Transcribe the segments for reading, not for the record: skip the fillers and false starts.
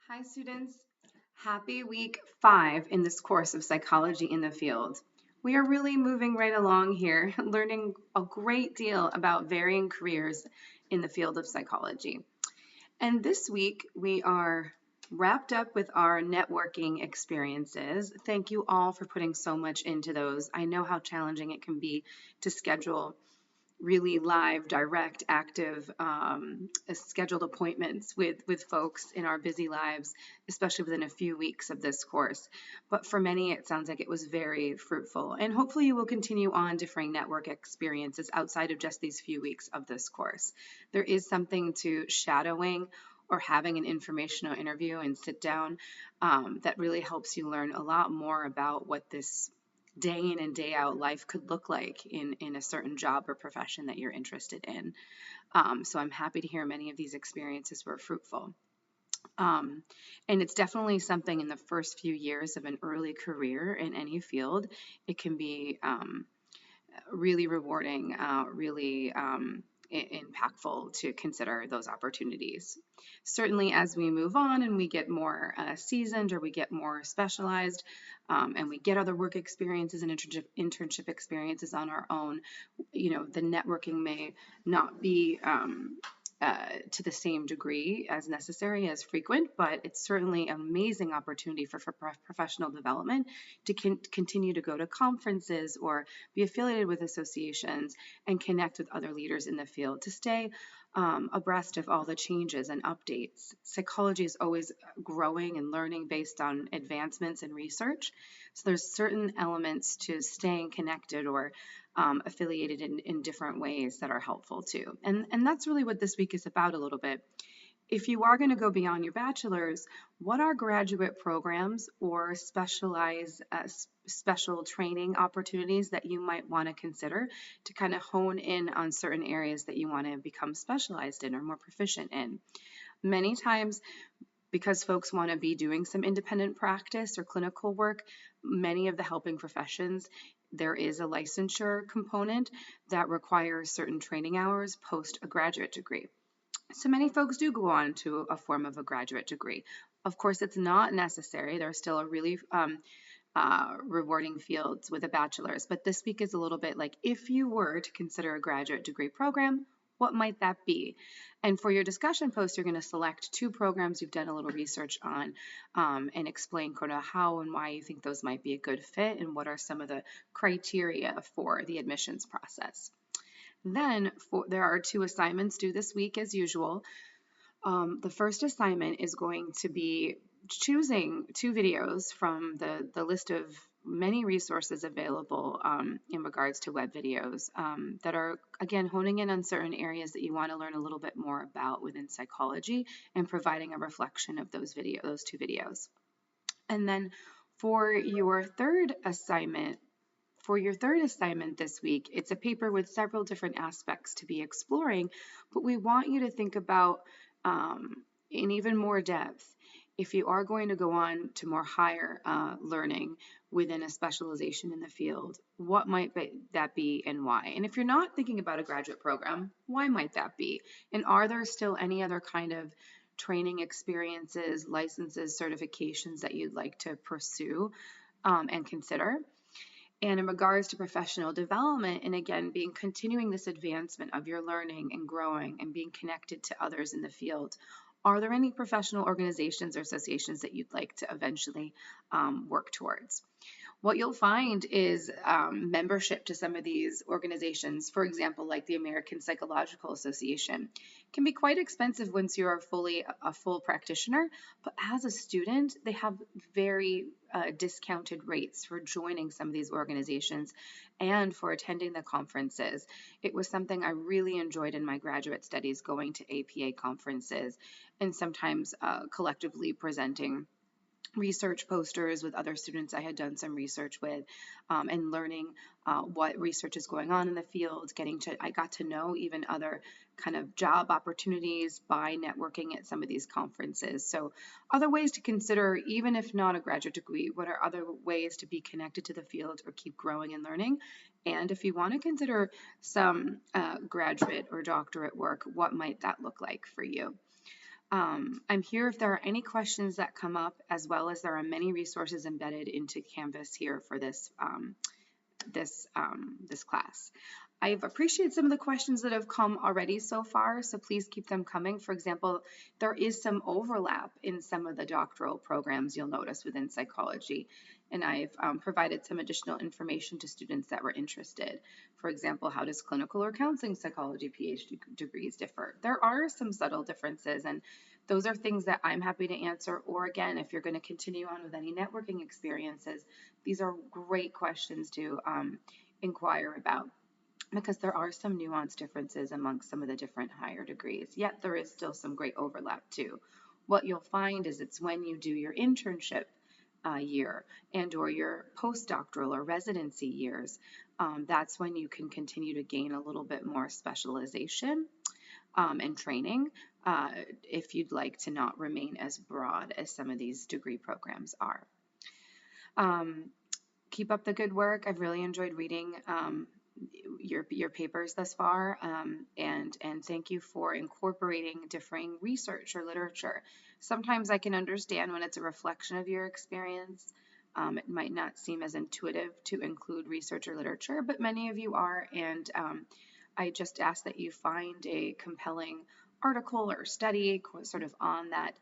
Hi, students. Happy week 5 in this course of Psychology in the Field. We are really moving right along here, learning a great deal about varying careers in the field of psychology. And this week, we are wrapped up with our networking experiences. Thank you all for putting so much into those. I know how challenging it can be to schedule really live, direct, active, scheduled appointments with folks in our busy lives, especially within a few weeks of this course. But for many, it sounds like it was very fruitful. And hopefully you will continue on differing network experiences outside of just these few weeks of this course. There is something to shadowing or having an informational interview and sit down that really helps you learn a lot more about what this day in and day out life could look like in a certain job or profession that you're interested in. So I'm happy to hear many of these experiences were fruitful. Um, and it's definitely something in the first few years of an early career in any field. It can be really rewarding, really impactful to consider those opportunities. Certainly, as we move on and we get more seasoned or we get more specialized and we get other work experiences and internship experiences on our own, the networking may not be to the same degree as necessary as frequent, but it's certainly an amazing opportunity for professional development to continue to go to conferences or be affiliated with associations and connect with other leaders in the field to stay abreast of all the changes and updates. Psychology is always growing and learning based on advancements in research. So there's certain elements to staying connected or affiliated in different ways that are helpful too. And that's really what this week is about a little bit. If you are going to go beyond your bachelor's, what are graduate programs or special training opportunities that you might want to consider to kind of hone in on certain areas that you want to become specialized in or more proficient in? Many times, because folks want to be doing some independent practice or clinical work, many of the helping professions, there is a licensure component that requires certain training hours post a graduate degree. So many folks do go on to a form of a graduate degree. Of course, it's not necessary. There's still a really rewarding fields with a bachelor's, but this week is a little bit like if you were to consider a graduate degree program, what might that be? And for your discussion post, you're going to select two programs you've done a little research on and explain kind of how and why you think those might be a good fit and what are some of the criteria for the admissions process. Then there are two assignments due this week as usual. The first assignment is going to be choosing two videos from the list of many resources available in regards to web videos that are, again, honing in on certain areas that you want to learn a little bit more about within psychology and providing a reflection of those two videos. And then for your third assignment, this week, it's a paper with several different aspects to be exploring, but we want you to think about in even more depth, if you are going to go on to more higher learning within a specialization in the field, what might that be and why? And if you're not thinking about a graduate program, why might that be? And are there still any other kind of training experiences, licenses, certifications that you'd like to pursue and consider? And in regards to professional development, and again, continuing this advancement of your learning and growing and being connected to others in the field, are there any professional organizations or associations that you'd like to eventually work towards? What you'll find is membership to some of these organizations, for example, like the American Psychological Association, can be quite expensive once you're fully a full practitioner. But as a student, they have very discounted rates for joining some of these organizations and for attending the conferences. It was something I really enjoyed in my graduate studies, going to APA conferences and sometimes collectively presenting research posters with other students I had done some research with and learning what research is going on in the field, I got to know even other kind of job opportunities by networking at some of these conferences. So other ways to consider, even if not a graduate degree, what are other ways to be connected to the field or keep growing and learning? And if you want to consider some graduate or doctorate work, what might that look like for you? I'm here if there are any questions that come up, as well as there are many resources embedded into Canvas here for this class. I've appreciated some of the questions that have come already so far, so please keep them coming. For example, there is some overlap in some of the doctoral programs you'll notice within psychology, and I've provided some additional information to students that were interested. For example, how does clinical or counseling psychology PhD degrees differ? There are some subtle differences, and those are things that I'm happy to answer. Or again, if you're going to continue on with any networking experiences, these are great questions to inquire about, because there are some nuanced differences amongst some of the different higher degrees, yet there is still some great overlap too. What you'll find is it's when you do your internship year and or your postdoctoral or residency years, that's when you can continue to gain a little bit more specialization and training, if you'd like to not remain as broad as some of these degree programs are. Keep up the good work. I've really enjoyed reading your papers thus far, and thank you for incorporating differing research or literature. Sometimes I can understand when it's a reflection of your experience. It might not seem as intuitive to include research or literature, but many of you are, and I just ask that you find a compelling article or study sort of on that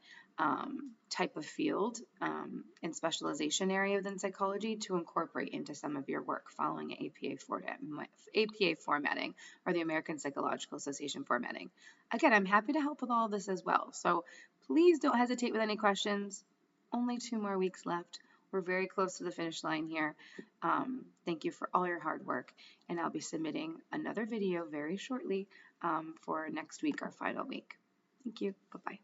type of field and specialization area within psychology to incorporate into some of your work following APA formatting, or the American Psychological Association formatting. Again, I'm happy to help with all this as well. So please don't hesitate with any questions. Only 2 more weeks left. We're very close to the finish line here. Thank you for all your hard work, and I'll be submitting another video very shortly for next week, our final week. Thank you. Bye-bye.